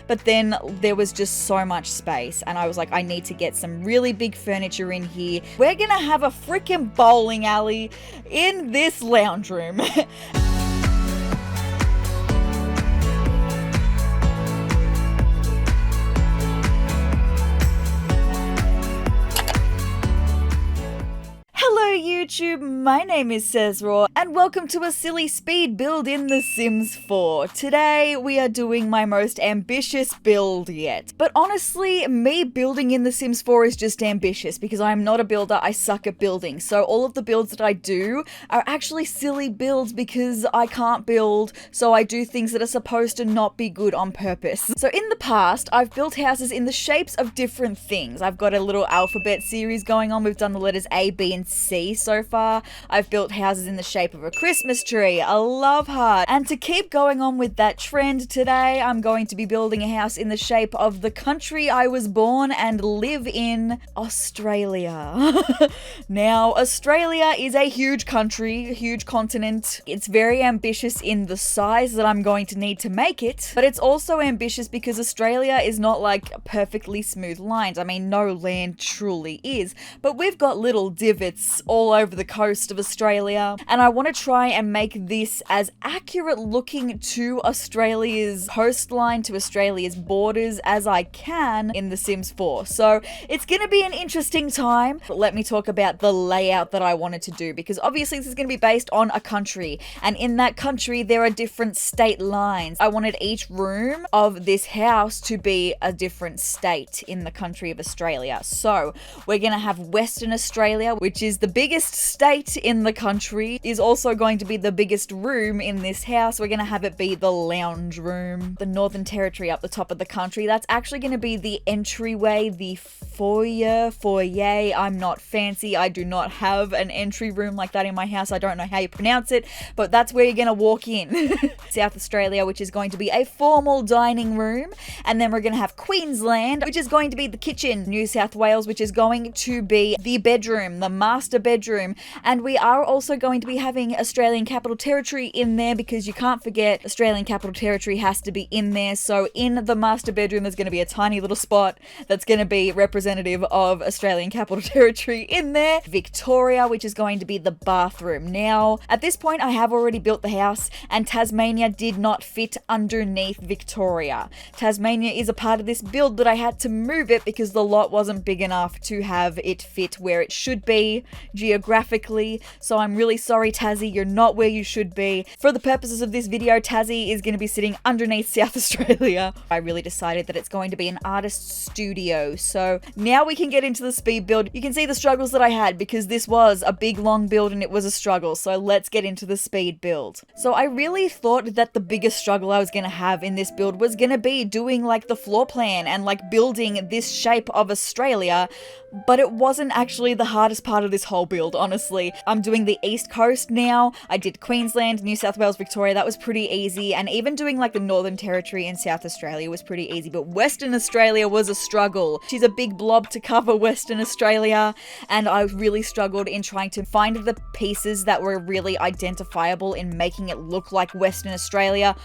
but then there was just so much space and I was like, I need to get some really big furniture in here. We're gonna have a freaking bowling alley in this lounge room. Hello YouTube, my name is sezrawrr and welcome to a silly speed build in The Sims 4. Today we are doing my most ambitious build yet. But honestly, me building in The Sims 4 is just ambitious because I am not a builder, I suck at building. So all of the builds that I do are actually silly builds because I can't build, so I do things that are supposed to not be good on purpose. So in the past, I've built houses in the shapes of different things. I've got a little alphabet series going on. We've done the letters A, B, and C so far. I've built houses in the shape of a Christmas tree, a love heart, and to keep going on with that trend, today I'm going to be building a house in the shape of the country I was born and live in, Australia. Now, Australia is a huge country, a huge continent. It's very ambitious in the size that I'm going to need to make it, but it's also ambitious because Australia is not like perfectly smooth lines. I mean, no land truly is, but we've got little divots all over the coast of Australia, and I want to try and make this as accurate looking to Australia's coastline, to Australia's borders as I can in The Sims 4. So it's going to be an interesting time. But let me talk about the layout that I wanted to do, because obviously this is going to be based on a country, and in that country there are different state lines. I wanted each room of this house to be a different state in the country of Australia. So we're going to have Western Australia, which is the biggest state in the country, is also going to be the biggest room in this house. We're going to have it be the lounge room. The Northern Territory up the top of the country, that's actually going to be the entryway, the foyer. I'm not fancy. I do not have an entry room like that in my house. I don't know how you pronounce it, but that's where you're going to walk in. South Australia, which is going to be a formal dining room. And then we're going to have Queensland, which is going to be the kitchen. New South Wales, which is going to be the bedroom, the master bedroom. And we are also going to be having Australian Capital Territory in there, because you can't forget Australian Capital Territory has to be in there. So in the master bedroom there's going to be a tiny little spot that's going to be representative of Australian Capital Territory in there. Victoria, which is going to be the bathroom. Now at this point I have already built the house, and Tasmania did not fit underneath Victoria. Tasmania is a part of this build, but I had to move it because the lot wasn't big enough to have it fit where it should be geographically. So I'm really sorry, Tassie, you're not where you should be. For the purposes of this video, Tassie is going to be sitting underneath South Australia. I really decided that it's going to be an artist studio. So now we can get into the speed build. You can see the struggles that I had because this was a big long build and it was a struggle. So let's get into the speed build. So I really thought that the biggest struggle I was going to have in this build was going to be doing like the floor plan and like building this shape of Australia, but it wasn't actually the hardest part of this whole build, honestly. I'm doing the East Coast now. I did Queensland, New South Wales, Victoria. That was pretty easy. And even doing like the Northern Territory in South Australia was pretty easy. But Western Australia was a struggle. She's a big blob to cover Western Australia. And I really struggled in trying to find the pieces that were really identifiable in making it look like Western Australia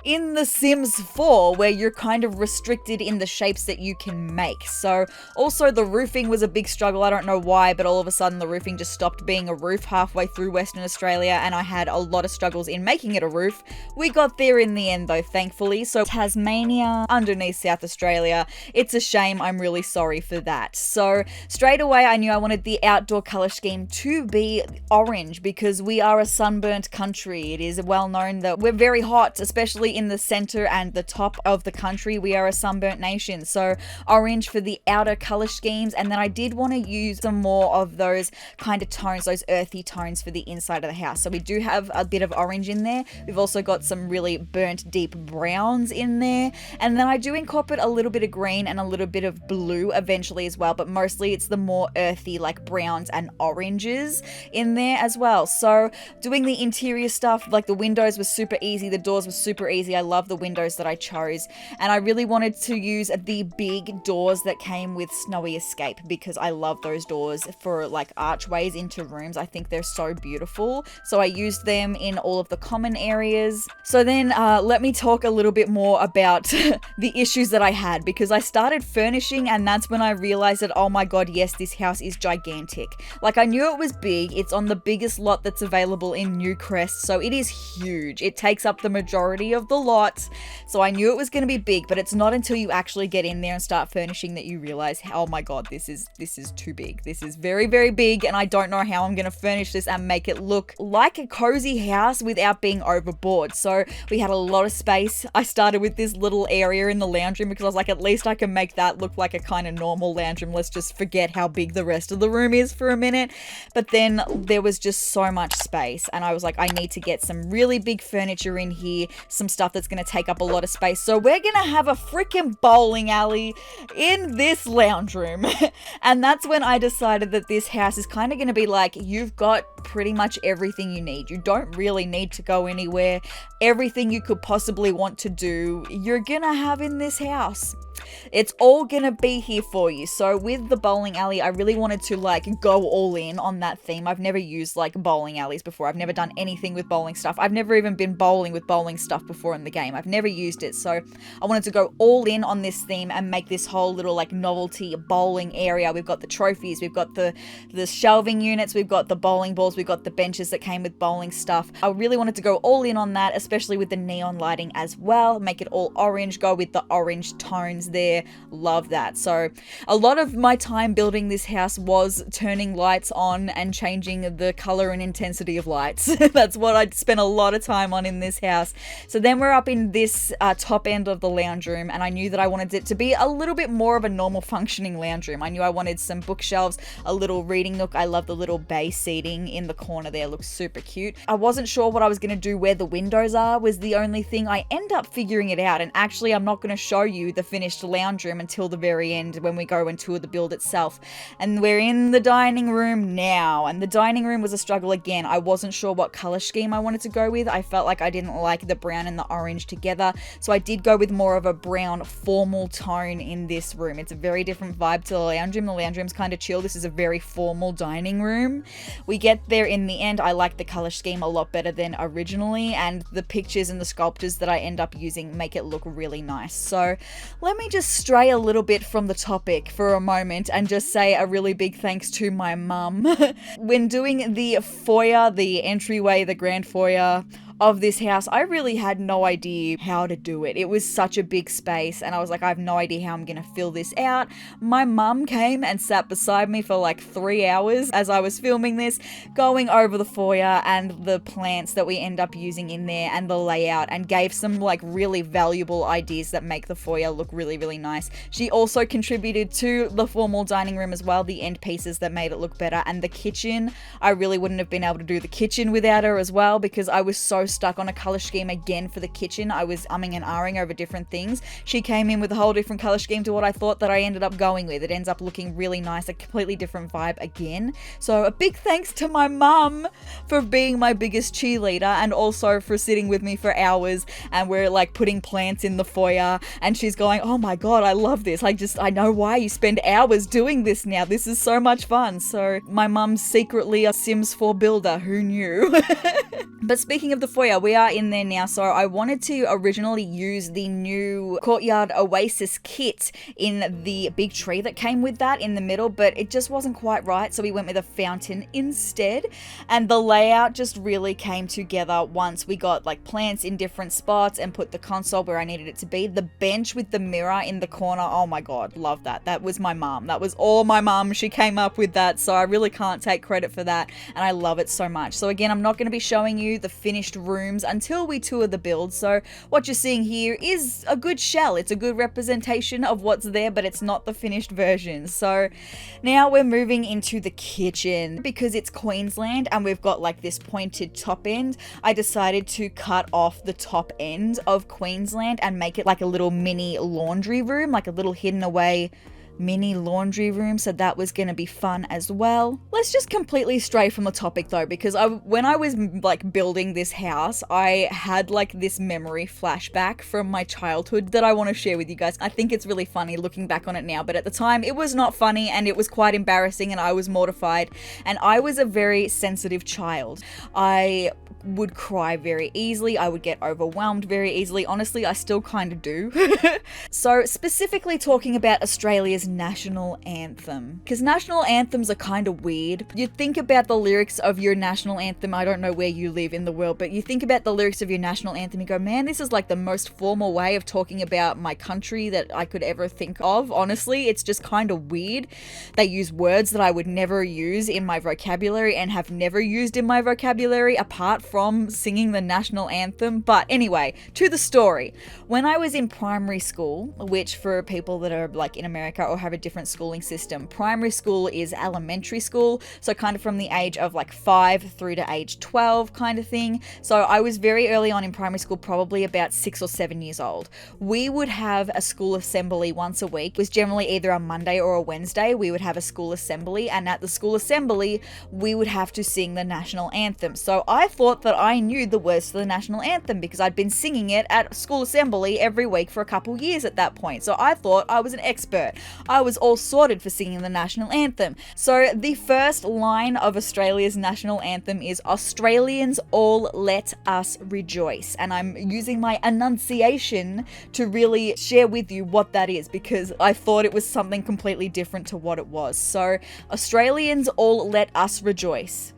in The Sims 4, where you're kind of restricted in the shapes that you can make. So also the roofing was a big struggle. I don't know why, but all of a sudden the roofing just stopped being a roof halfway through Western Australia, and I had a lot of struggles in making it a roof. We got there in the end though, thankfully. So Tasmania underneath South Australia, it's a shame. I'm really sorry for that. So straight away I knew I wanted the outdoor color scheme to be orange because we are a sunburnt country. It is well known that we're very hot, especially in the center and the top of the country. We are a sunburnt nation, so orange for the outer color schemes. And then I did want to use some more of those kind of tones, those earthy tones for the inside of the house. So we do have a bit of orange in there. We've also got some really burnt deep browns in there, and then I do incorporate a little bit of green and a little bit of blue eventually as well, but mostly it's the more earthy like browns and oranges in there as well. So doing the interior stuff, like the windows was super easy, the doors was super easy. crazy. I love the windows that I chose, and I really wanted to use the big doors that came with Snowy Escape because I love those doors for like archways into rooms. I think they're so beautiful. So I used them in all of the common areas. So then let me talk a little bit more about the issues that I had, because I started furnishing and that's when I realized that, oh my god, yes, this house is gigantic. Like, I knew it was big. It's on the biggest lot that's available in Newcrest, so it is huge. It takes up the majority of the lot, so I knew it was going to be big, but it's not until you actually get in there and start furnishing that you realize, oh my god, this is too big. This is very, very big, and I don't know how I'm going to furnish this and make it look like a cozy house without being overboard. So we had a lot of space. I started with this little area in the lounge room because I was like, at least I can make that look like a kind of normal lounge room. Let's just forget how big the rest of the room is for a minute. But then there was just so much space, and I was like, I need to get some really big furniture in here, some stuff that's going to take up a lot of space. So we're going to have a freaking bowling alley in this lounge room. And that's when I decided that this house is kind of going to be like, you've got pretty much everything you need. You don't really need to go anywhere. Everything you could possibly want to do, you're going to have in this house. It's all gonna be here for you. So with the bowling alley, I really wanted to like go all in on that theme. I've never used like bowling alleys before. I've never done anything with bowling stuff. I've never even been bowling with bowling stuff before in the game. I've never used it. So I wanted to go all in on this theme and make this whole little like novelty bowling area. We've got the trophies, we've got the shelving units, we've got the bowling balls, we've got the benches that came with bowling stuff. I really wanted to go all in on that, especially with the neon lighting as well. Make it all orange, go with the orange tones there. Love that. So a lot of my time building this house was turning lights on and changing the color and intensity of lights. That's what I'd spent a lot of time on in this house. So then we're up in this top end of the lounge room, and I knew that I wanted it to be a little bit more of a normal functioning lounge room. I knew I wanted some bookshelves, a little reading nook. I love the little bay seating in the corner there. Looks super cute. I wasn't sure what I was going to do where the windows are was the only thing. I end up figuring it out, and actually I'm not going to show you the finished lounge room until the very end when we go and tour the build itself. And we're in the dining room now, and the dining room was a struggle again. I wasn't sure what color scheme I wanted to go with. I felt like I didn't like the brown and the orange together, so I did go with more of a brown formal tone in this room. It's a very different vibe to the lounge room. The lounge room's kind of chill. This is a very formal dining room. We get there in the end. I like the color scheme a lot better than originally, and the pictures and the sculptures that I end up using make it look really nice. So let me just stray a little bit from the topic for a moment and just say a really big thanks to my mum. When doing the foyer, the entryway, the grand foyer of this house, I really had no idea how to do it. It was such a big space, and I was like, I have no idea how I'm gonna fill this out. My mum came and sat beside me for like 3 hours as I was filming this, going over the foyer and the plants that we end up using in there and the layout, and gave some like really valuable ideas that make the foyer look really, really nice. She also contributed to the formal dining room as well, the end pieces that made it look better, and the kitchen. I really wouldn't have been able to do the kitchen without her as well, because I was so stuck on a color scheme again for the kitchen. I was umming and ahhing over different things. She came in with a whole different color scheme to what I thought that I ended up going with. It ends up looking really nice, a completely different vibe again. So a big thanks to my mum for being my biggest cheerleader, and also for sitting with me for hours, and we're like putting plants in the foyer, and she's going, oh my god, I love this. I know why you spend hours doing this now. This is so much fun. So my mum's secretly a Sims 4 builder. Who knew? But speaking of the foyer, we are in there now. So I wanted to originally use the new Courtyard Oasis kit in the big tree that came with that in the middle, but it just wasn't quite right. So we went with a fountain instead. And the layout just really came together once we got like plants in different spots and put the console where I needed it to be. The bench with the mirror in the corner. Oh my god, love that. That was my mum. That was all my mum. She came up with that. So I really can't take credit for that. And I love it so much. So again, I'm not going to be showing you the finished rooms until we tour the build. So what you're seeing here is a good shell. It's a good representation of what's there, but it's not the finished version. So now we're moving into the kitchen. Because it's Queensland and we've got like this pointed top end, I decided to cut off the top end of Queensland and make it like a little mini laundry room, like a little hidden away mini laundry room, so that was gonna be fun as well. Let's just completely stray from the topic though, because when I was like building this house, I had like this memory flashback from my childhood that I want to share with you guys. I think it's really funny looking back on it now, but at the time it was not funny and it was quite embarrassing and I was mortified, and I was a very sensitive child. I would cry very easily. I would get overwhelmed very easily. Honestly, I still kind of do. So specifically talking about Australia's national anthem, because national anthems are kind of weird. You think about the lyrics of your national anthem, I don't know where you live in the world, but you think about the lyrics of your national anthem, you go, man, this is like the most formal way of talking about my country that I could ever think of. Honestly, it's just kind of weird. They use words that I would never use in my vocabulary and have never used in my vocabulary apart from singing the national anthem. But anyway, to the story. When I was in primary school, which for people that are like in America or have a different schooling system, primary school is elementary school, so kind of from the age of like 5 through to age 12 kind of thing. So I was very early on in primary school, probably about 6 or 7 years old. We would have a school assembly once a week. It was generally either a Monday or a Wednesday. We would have a school assembly, and at the school assembly we would have to sing the national anthem. So I thought that I knew the words to the national anthem because I'd been singing it at school assembly every week for a couple years at that point. So I thought I was an expert. I was all sorted for singing the national anthem. So the first line of Australia's national anthem is "Australians all let us rejoice." And I'm using my enunciation to really share with you what that is, because I thought it was something completely different to what it was. So Australians all let us rejoice.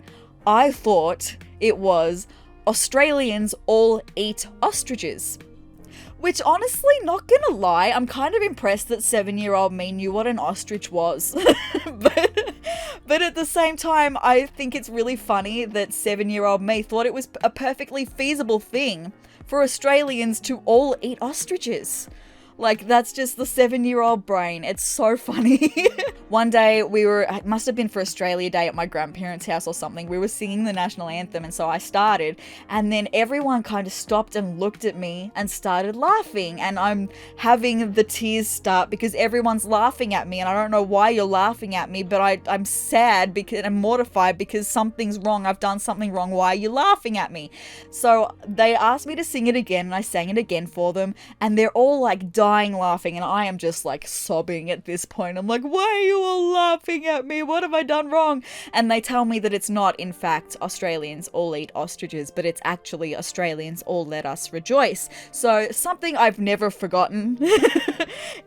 I thought it was Australians all eat ostriches. Which honestly, not gonna lie, I'm kind of impressed that 7-year-old me knew what an ostrich was. But at the same time, I think it's really funny that 7-year-old me thought it was a perfectly feasible thing for Australians to all eat ostriches. Like, that's just the 7-year-old brain. It's so funny. One day it must have been for Australia Day at my grandparents' house or something. We were singing the national anthem, and so I started, and then everyone kind of stopped and looked at me and started laughing, and I'm having the tears start because everyone's laughing at me, and I don't know why you're laughing at me, but I'm sad because I'm mortified because something's wrong. I've done something wrong. Why are you laughing at me? So they asked me to sing it again, and I sang it again for them, and they're all like dying laughing, and I am just like sobbing at this point. I'm like, why are you all laughing at me? What have I done wrong? And they tell me that it's not, in fact, Australians all eat ostriches, but it's actually Australians all let us rejoice. So something I've never forgotten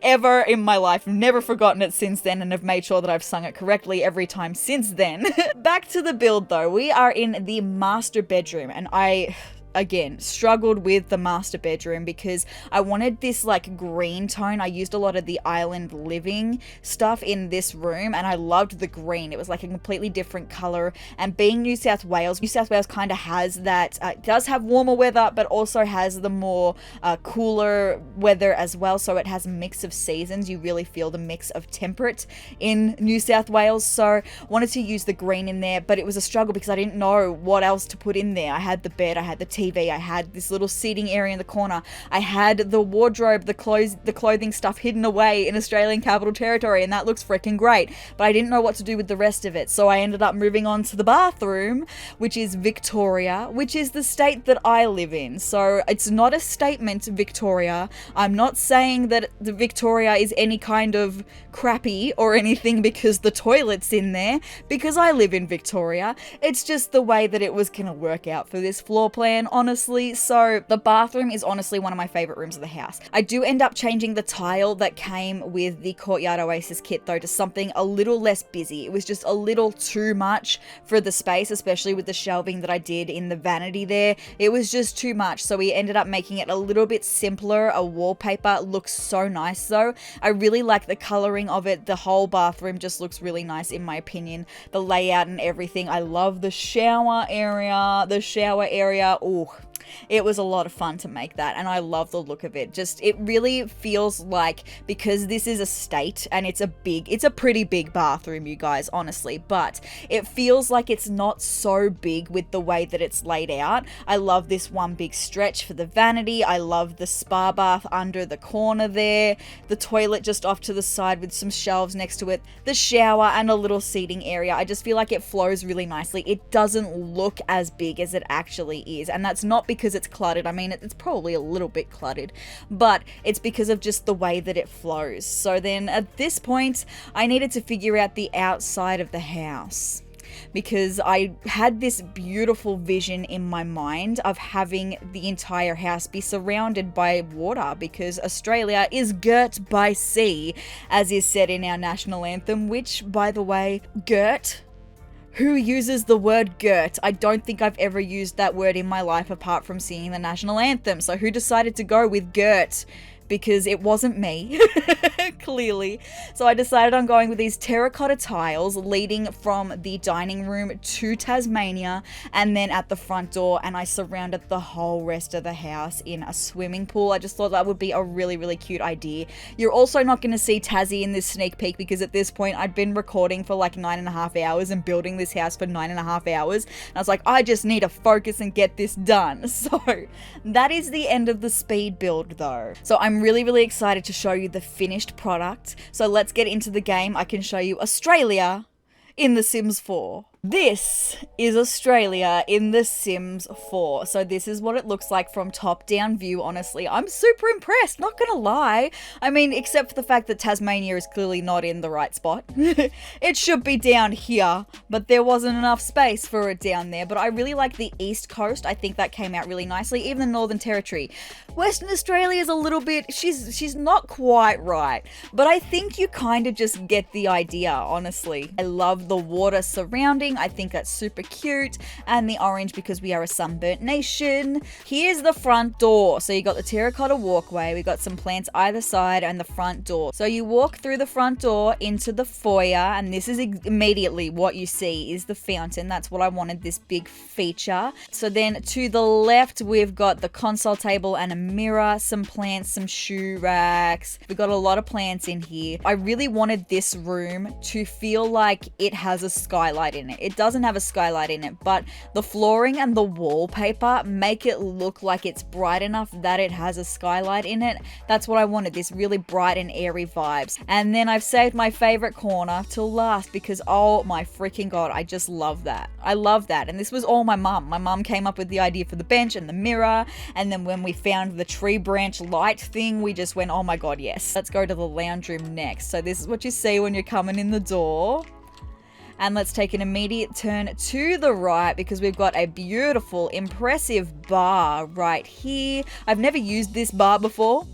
ever in my life. I've never forgotten it since then, and have made sure that I've sung it correctly every time since then. Back to the build though. We are in the master bedroom, and I again struggled with the master bedroom because I wanted this like green tone. I used a lot of the island living stuff in this room, and I loved the green. It was like a completely different color, and being New South Wales kind of has that, it does have warmer weather but also has the more cooler weather as well, so it has a mix of seasons. You really feel the mix of temperate in New South Wales, so wanted to use the green in there, but it was a struggle because I didn't know what else to put in there. I had the bed, I had the TV, I had this little seating area in the corner, I had the wardrobe, the clothing stuff hidden away in Australian Capital Territory, and that looks freaking great, but I didn't know what to do with the rest of it. So I ended up moving on to the bathroom, which is Victoria, which is the state that I live in. So it's not a statement, Victoria. I'm not saying that the Victoria is any kind of crappy or anything because the toilet's in there, because I live in Victoria. It's just the way that it was gonna work out for this floor plan, honestly. So the bathroom is honestly one of my favorite rooms of the house. I do end up changing the tile that came with the Courtyard Oasis kit though to something a little less busy. It was just a little too much for the space, especially with the shelving that I did in the vanity there. It was just too much, so we ended up making it a little bit simpler. A wallpaper looks so nice though. I really like the coloring of it. The whole bathroom just looks really nice in my opinion. The layout and everything. I love the shower area. Ooh, It was a lot of fun to make that, and I love the look of it. Just, it really feels like, because this is a state and it's a pretty big bathroom, you guys, honestly, but it feels like it's not so big with the way that it's laid out. I love this one big stretch for the vanity. I love the spa bath under the corner there, the toilet just off to the side with some shelves next to it, the shower, and a little seating area. I just feel like it flows really nicely. It doesn't look as big as it actually is, and that's not because it's cluttered. I mean, it's probably a little bit cluttered, but it's because of just the way that it flows. So then at this point, I needed to figure out the outside of the house, because I had this beautiful vision in my mind of having the entire house be surrounded by water, because Australia is girt by sea, as is said in our national anthem, which, by the way, girt? Who uses the word girt? I don't think I've ever used that word in my life apart from singing the national anthem. So who decided to go with girt? Because it wasn't me, clearly. So I decided on going with these terracotta tiles leading from the dining room to Tasmania and then at the front door, and I surrounded the whole rest of the house in a swimming pool. I just thought that would be a really, really cute idea. You're also not going to see Tassie in this sneak peek, because at this point I'd been recording for like 9.5 hours and building this house for 9.5 hours. And I was like, I just need to focus and get this done. So that is the end of the speed build though. So I'm really, really excited to show you the finished product. So let's get into the game. I can show you Australia in The Sims 4. This is Australia in The Sims 4. So this is what it looks like from top down view. Honestly, I'm super impressed, not gonna lie. I mean, except for the fact that Tasmania is clearly not in the right spot. It should be down here, but there wasn't enough space for it down there. But I really like the East Coast. I think that came out really nicely. Even the Northern Territory. Western Australia is a little bit, she's not quite right. But I think you kind of just get the idea, honestly. I love the water surrounding. I think that's super cute, and the orange because we are a sunburnt nation. Here's the front door. So you got the terracotta walkway, we got some plants either side, and the front door. So you walk through the front door into the foyer, and this is immediately what you see is the fountain. That's what I wanted, this big feature. So then to the left we've got the console table and a mirror, some plants, some shoe racks. We've got a lot of plants in here. I really wanted this room to feel like it has a skylight in it. It doesn't have a skylight in it, but the flooring and the wallpaper make it look like it's bright enough that it has a skylight in it. That's what I wanted, this really bright and airy vibes. And then I've saved my favorite corner till last because, oh my freaking god, I just love that. I love that. And this was all my mum. My mum came up with the idea for the bench and the mirror, and then when we found the tree branch light thing, we just went, oh my god, yes. Let's go to the lounge room next. So this is what you see when you're coming in the door. And let's take an immediate turn to the right because we've got a beautiful, impressive bar right here. I've never used this bar before,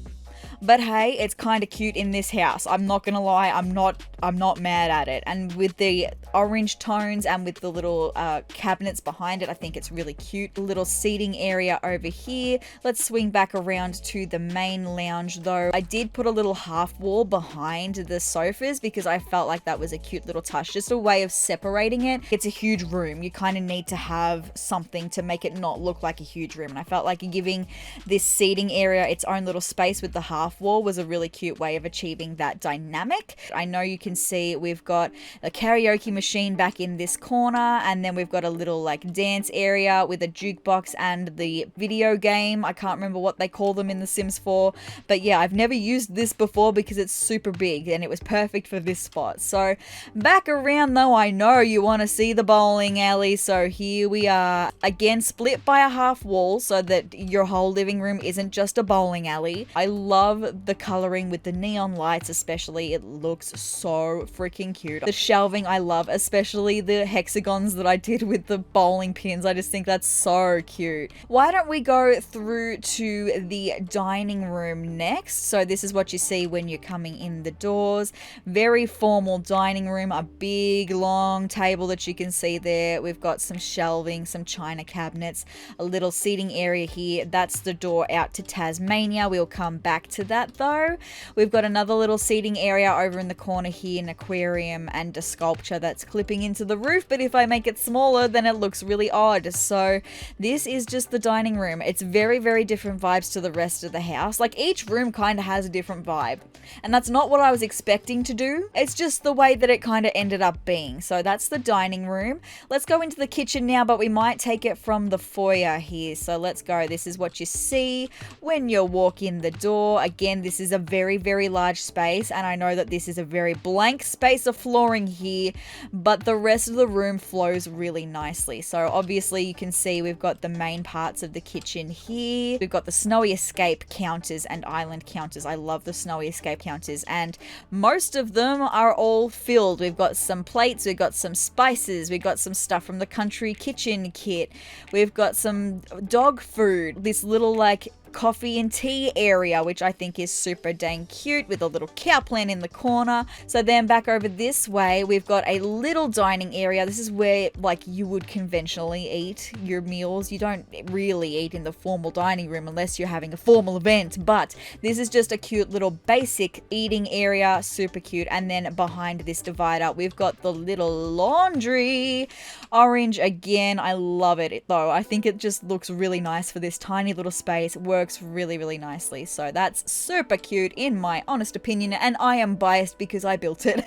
but hey, it's kind of cute in this house. I'm not gonna lie, I'm not mad at it. And with the orange tones and with the little cabinets behind it, I think it's really cute. A little seating area over here. Let's swing back around to the main lounge though. I did put a little half wall behind the sofas because I felt like that was a cute little touch, just a way of separating it. It's a huge room. You kind of need to have something to make it not look like a huge room. And I felt like giving this seating area its own little space with the half wall was a really cute way of achieving that dynamic. I know you can see we've got a karaoke machine back in this corner, and then we've got a little like dance area with a jukebox and the video game. I can't remember what they call them in The Sims 4, but yeah, I've never used this before because it's super big and it was perfect for this spot. So back around though, I know you want to see the bowling alley, so here we are, again split by a half wall so that your whole living room isn't just a bowling alley. I love the coloring with the neon lights, especially. It looks so freaking cute. The shelving I love, especially the hexagons that I did with the bowling pins. I just think that's so cute. Why don't we go through to the dining room next? So this is what you see when you're coming in the doors. Very formal dining room, a big long table that you can see there. We've got some shelving, some china cabinets, a little seating area here. That's the door out to Tasmania. We'll come back to that though. We've got another little seating area over in the corner here, an aquarium and a sculpture that's clipping into the roof, but if I make it smaller then it looks really odd. So this is just the dining room. It's very, very different vibes to the rest of the house. Like each room kind of has a different vibe, and that's not what I was expecting to do. It's just the way that it kind of ended up being. So that's the dining room. Let's go into the kitchen now, but we might take it from the foyer here. So let's go. This is what you see when you walk in the door. Again, this is a very, very large space, and I know that this is a very blank space of flooring here, but the rest of the room flows really nicely. So obviously you can see we've got the main parts of the kitchen here. We've got the snowy escape counters and island counters. I love the snowy escape counters, and most of them are all filled. We've got some plates, we've got some spices, we've got some stuff from the country kitchen kit, we've got some dog food, this little like coffee and tea area, which I think is super dang cute, with a little cow plant in the corner. So then back over this way, we've got a little dining area. This is where like you would conventionally eat your meals. You don't really eat in the formal dining room unless you're having a formal event, but this is just a cute little basic eating area, super cute. And then behind this divider, we've got the little laundry. Orange again. I love it though. I think it just looks really nice for this tiny little space. Works really, really nicely. So that's super cute in my honest opinion, and I am biased because I built it.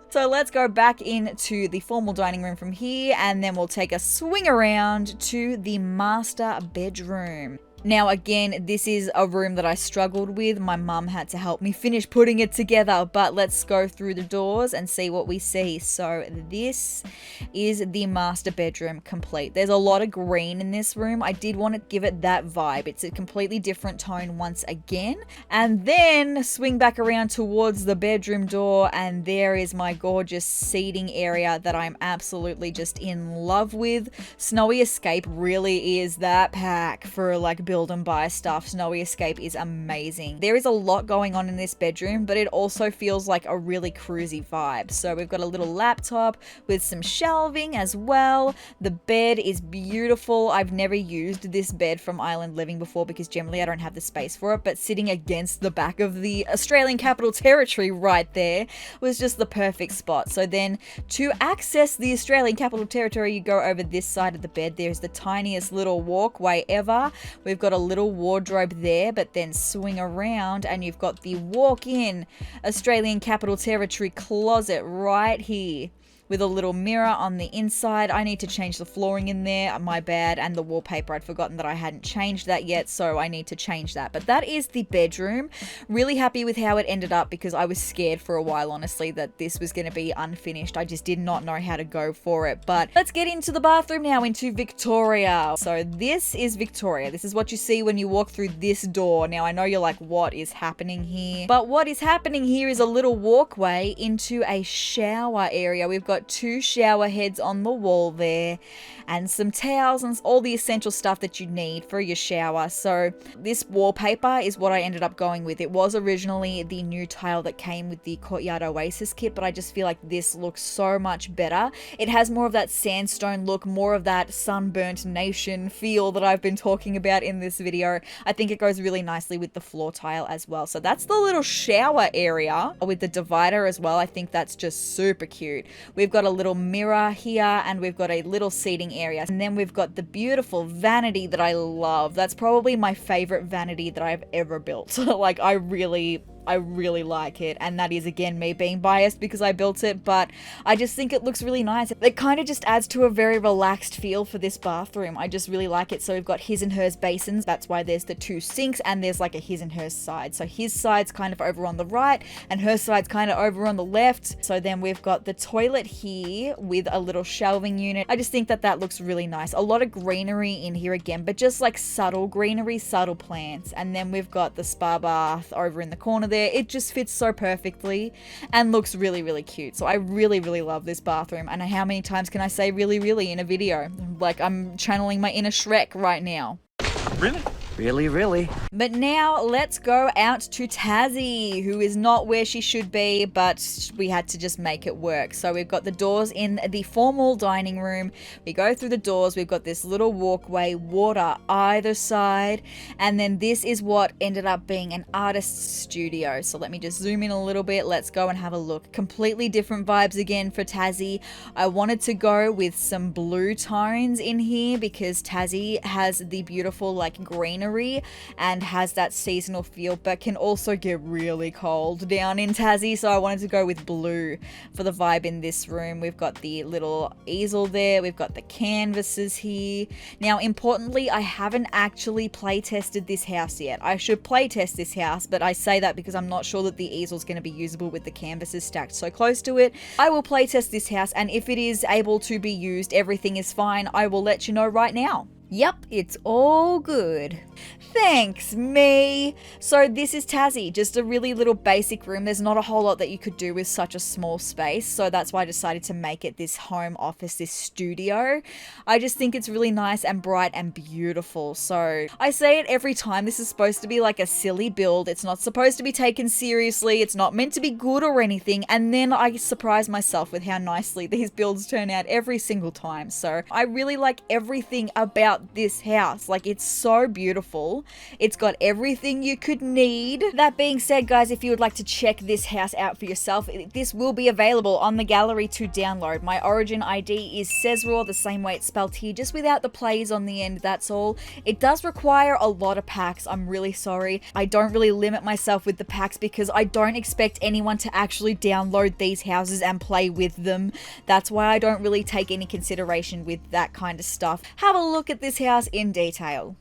So let's go back into the formal dining room from here, and then we'll take a swing around to the master bedroom. Now again, this is a room that I struggled with. My mum had to help me finish putting it together, but let's go through the doors and see what we see. So this is the master bedroom complete. There's a lot of green in this room. I did want to give it that vibe. It's a completely different tone once again. And then swing back around towards the bedroom door, and there is my gorgeous seating area that I'm absolutely just in love with. Snowy Escape really is that pack for like build and buy stuff. Snowy Escape is amazing. There is a lot going on in this bedroom, but it also feels like a really cruisy vibe. So we've got a little laptop with some shelving as well. The bed is beautiful. I've never used this bed from Island Living before because generally I don't have the space for it, but sitting against the back of the Australian Capital Territory right there was just the perfect spot. So then to access the Australian Capital Territory, you go over this side of the bed. There's the tiniest little walkway ever. We've got a little wardrobe there, but then swing around and you've got the walk-in Australian Capital Territory closet right here, with a little mirror on the inside. I need to change the flooring in there, my bad, and the wallpaper. I'd forgotten that I hadn't changed that yet, so I need to change that. But that is the bedroom. Really happy with how it ended up because I was scared for a while, honestly, that this was going to be unfinished. I just did not know how to go for it. But let's get into the bathroom now, into Victoria. So this is Victoria. This is what you see when you walk through this door. Now, I know you're like, what is happening here? But what is happening here is a little walkway into a shower area. We've got 2 shower heads on the wall there, and some towels and all the essential stuff that you need for your shower. So this wallpaper is what I ended up going with. It was originally the new tile that came with the Courtyard Oasis kit, but I just feel like this looks so much better. It has more of that sandstone look, more of that sunburnt nation feel that I've been talking about in this video. I think it goes really nicely with the floor tile as well. So that's the little shower area with the divider as well. I think that's just super cute. We've got a little mirror here, and we've got a little seating area, and then we've got the beautiful vanity that I love. That's probably my favorite vanity that I've ever built. Like I really like it, and that is again me being biased because I built it, but I just think it looks really nice. It kind of just adds to a very relaxed feel for this bathroom. I just really like it. So we've got his and hers basins. That's why there's the 2 sinks, and there's like a his and hers side. So his side's kind of over on the right and her side's kind of over on the left. So then we've got the toilet here with a little shelving unit. I just think that that looks really nice. A lot of greenery in here again, but just like subtle greenery, subtle plants. And then we've got the spa bath over in the corner there. It just fits so perfectly and looks really, really cute. So I really, really love this bathroom. And how many times can I say really, really in a video? Like I'm channeling my inner Shrek right now. Really? Really? But now let's go out to Tassie, who is not where she should be, but we had to just make it work. So we've got the doors in the formal dining room. We go through the doors. We've got this little walkway, water either side. And then this is what ended up being an artist's studio. So let me just zoom in a little bit. Let's go and have a look. Completely different vibes again for Tassie. I wanted to go with some blue tones in here because Tassie has the beautiful like greenery and has that seasonal feel, but can also get really cold down in Tassie. So I wanted to go with blue for the vibe in this room. We've got the little easel there. We've got the canvases here. Now, importantly, I haven't actually play tested this house yet. I should play test this house, but I say that because I'm not sure that the easel is going to be usable with the canvases stacked so close to it. I will play test this house, and if it is able to be used, everything is fine. I will let you know right now. Yep, it's all good. Thanks, me. So this is Tassie, just a really little basic room. There's not a whole lot that you could do with such a small space, so that's why I decided to make it this home office, this studio. I just think it's really nice and bright and beautiful. So I say it every time, this is supposed to be like a silly build. It's not supposed to be taken seriously. It's not meant to be good or anything. And then I surprise myself with how nicely these builds turn out every single time. So I really like everything about this house. Like, it's so beautiful. It's got everything you could need. That being said, guys, if you would like to check this house out for yourself, this will be available on the gallery to download. My origin ID is sezrawrr, the same way it's spelled here, just without the plays on the end, that's all. It does require a lot of packs. I'm really sorry. I don't really limit myself with the packs because I don't expect anyone to actually download these houses and play with them. That's why I don't really take any consideration with that kind of stuff. Have a look at this house in detail.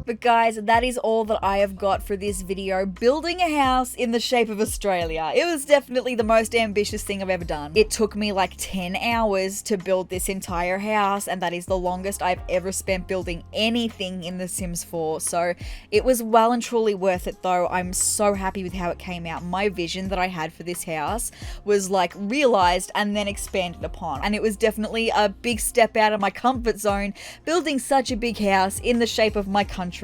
But guys, that is all that I have got for this video, building a house in the shape of Australia. It was definitely the most ambitious thing I've ever done. It took me like 10 hours to build this entire house, and that is the longest I've ever spent building anything in The Sims 4. So it was well and truly worth it though. I'm so happy with how it came out. My vision that I had for this house was like realized and then expanded upon. And it was definitely a big step out of my comfort zone, building such a big house in the shape of my country.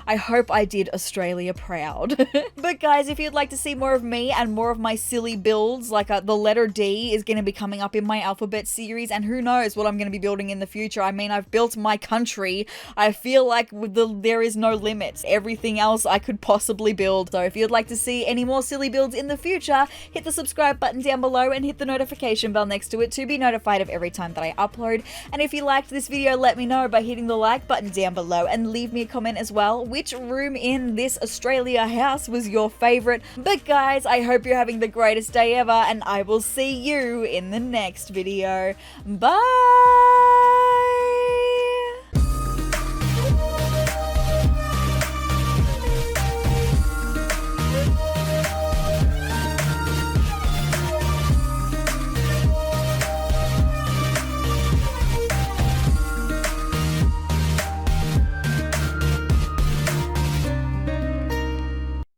I hope I did Australia proud. But guys, if you'd like to see more of me and more of my silly builds, like the letter D is going to be coming up in my alphabet series, and who knows what I'm going to be building in the future. I mean, I've built my country. I feel like there is no limits. Everything else I could possibly build. So if you'd like to see any more silly builds in the future, hit the subscribe button down below and hit the notification bell next to it to be notified of every time that I upload. And if you liked this video, let me know by hitting the like button down below and leave me a comment as well. Which room in this Australia house was your favorite? But guys, I hope you're having the greatest day ever, and I will see you in the next video. Bye!